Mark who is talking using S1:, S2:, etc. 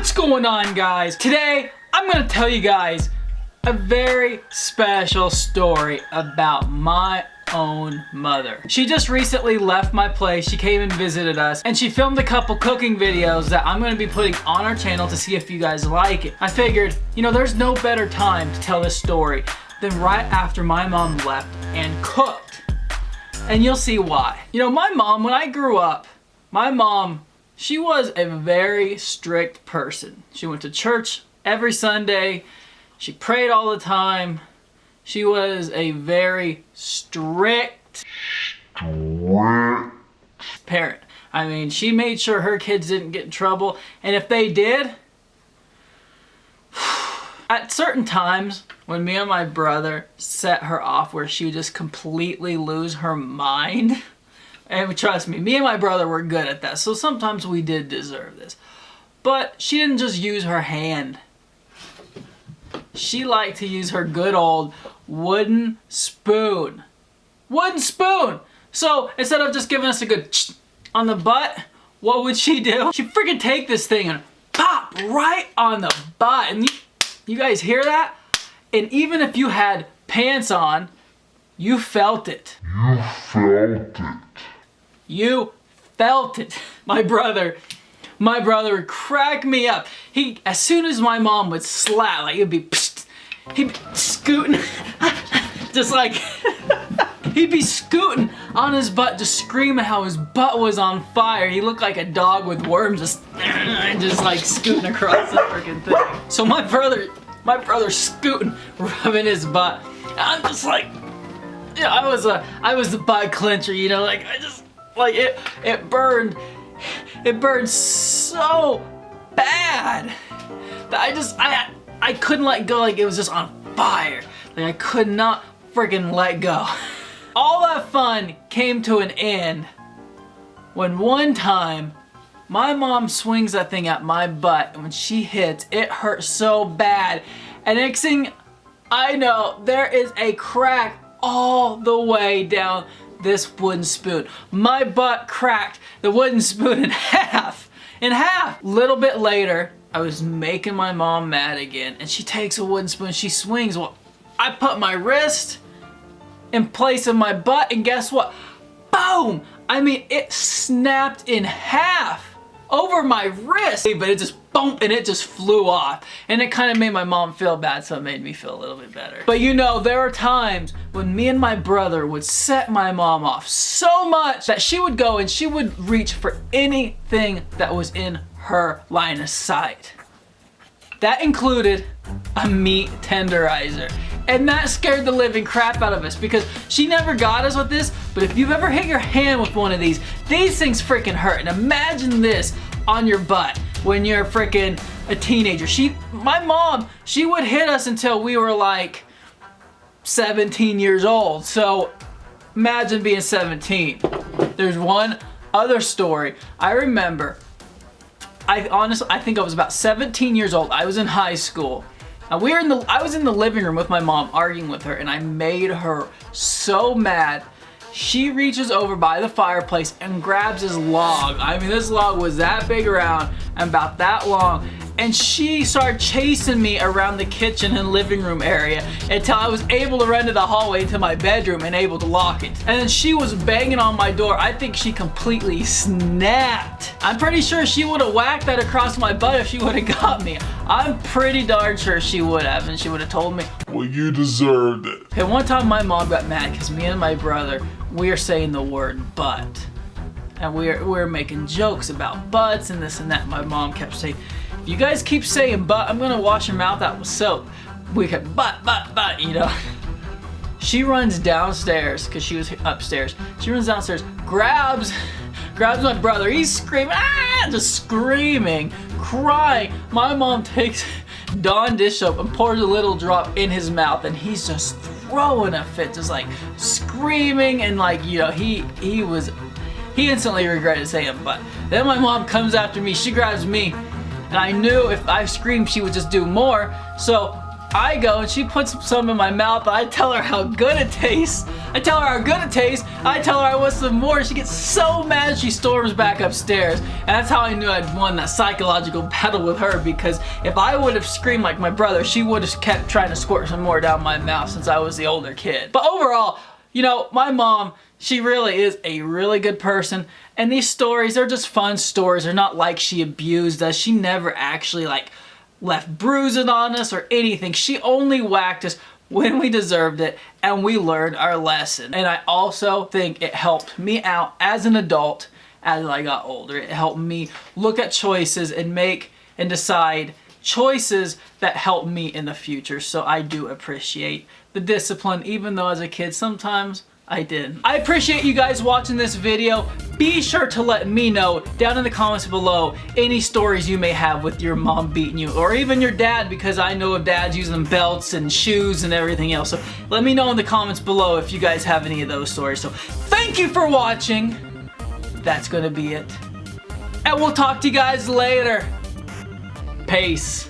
S1: What's going on, guys? Today I'm gonna tell you guys a very special story about my own mother. She just recently left my place. She came and visited us and she filmed a couple cooking videos that I'm gonna be putting on our channel to see if you guys like it. I figured, you know, there's no better time to tell this story than right after my mom left and cooked. And you'll see why. You know, my mom, when I grew up, my mom, she was a very strict person. She went to church every Sunday. She prayed all the time. She was a very strict parent. I mean, she made sure her kids didn't get in trouble. And if they did, at certain times, when me and my brother set her off where she would just completely lose her mind, and trust me and my brother were good at that, so sometimes we did deserve this. But she didn't just use her hand. She liked to use her good old wooden spoon. Wooden spoon! So instead of just giving us a good on the butt, what would she do? She'd freaking take this thing and pop right on the butt. And you guys hear that? And even if you had pants on, you felt it. You felt it. You felt it. My brother would crack me up. As soon as my mom would slap, like he'd be scooting, just like, he'd be scooting on his butt, just screaming how his butt was on fire. He looked like a dog with worms, just like scooting across the freaking thing. So my brother's scooting, rubbing his butt. And I'm just like, yeah, I was the butt clencher, you know, like it burned so bad that I couldn't let go. Like it was just on fire. Like I could not freaking let go. All that fun came to an end when one time my mom swings that thing at my butt, and when she hits, it hurts so bad. And next thing I know, there is a crack all the way down this wooden spoon. My butt cracked the wooden spoon in half. Little bit later, I was making my mom mad again, and she takes a wooden spoon, she swings. Well, I put my wrist in place of my butt, and guess what? Boom! I mean, it snapped in half over my wrist, but it just boom, and it just flew off. And it kind of made my mom feel bad, so it made me feel a little bit better. But you know, there are times when me and my brother would set my mom off so much that she would go and she would reach for anything that was in her line of sight. That included a meat tenderizer. And that scared the living crap out of us because she never got us with this, but if you've ever hit your hand with one of these things freaking hurt. And imagine this on your butt when you're freaking a teenager. My mom, she would hit us until we were like 17 years old. So imagine being 17. There's one other story. I remember, I think I was about 17 years old. I was in high school. Now I was in the living room with my mom arguing with her, and I made her so mad. She reaches over by the fireplace and grabs this log. I mean, this log was that big around and about that long. And she started chasing me around the kitchen and living room area until I was able to run to the hallway to my bedroom and able to lock it. And then she was banging on my door. I think she completely snapped. I'm pretty sure she would have whacked that across my butt if she would have got me. I'm pretty darn sure she would have, and she would have told me, well, you deserved it. Okay, one time my mom got mad because me and my brother, we are saying the word butt. And we're making jokes about butts and this and that. My mom kept saying, if you guys keep saying butt, I'm gonna wash your mouth out with soap. We kept butt, you know. She runs downstairs, because she was upstairs. She runs downstairs, grabs my brother. He's screaming, just screaming, crying. My mom takes Dawn dish soap and pours a little drop in his mouth, and he's just throwing a fit, just like screaming, and like, you know, he instantly regretted saying butt. Then my mom comes after me, she grabs me, and I knew if I screamed she would just do more, so I go and she puts some in my mouth, and I tell her how good it tastes. I tell her how good it tastes. I tell her I want some more. She gets so mad she storms back upstairs. And that's how I knew I'd won that psychological battle with her, because if I would have screamed like my brother, she would have kept trying to squirt some more down my mouth since I was the older kid. But overall, you know, my mom, she really is a really good person. And these stories, they're just fun stories. They're not like she abused us. She never actually like left bruises on us or anything. She only whacked us when we deserved it, and we learned our lesson. And I also think it helped me out as an adult as I got older. It helped me look at choices and make and decide choices that help me in the future. So I do appreciate the discipline, even though as a kid sometimes I didn't. I appreciate you guys watching this video. Be sure to let me know down in the comments below any stories you may have with your mom beating you, or even your dad, because I know of dads using belts and shoes and everything else. So let me know in the comments below if you guys have any of those stories. So thank you for watching. That's gonna be it. And we'll talk to you guys later. Peace.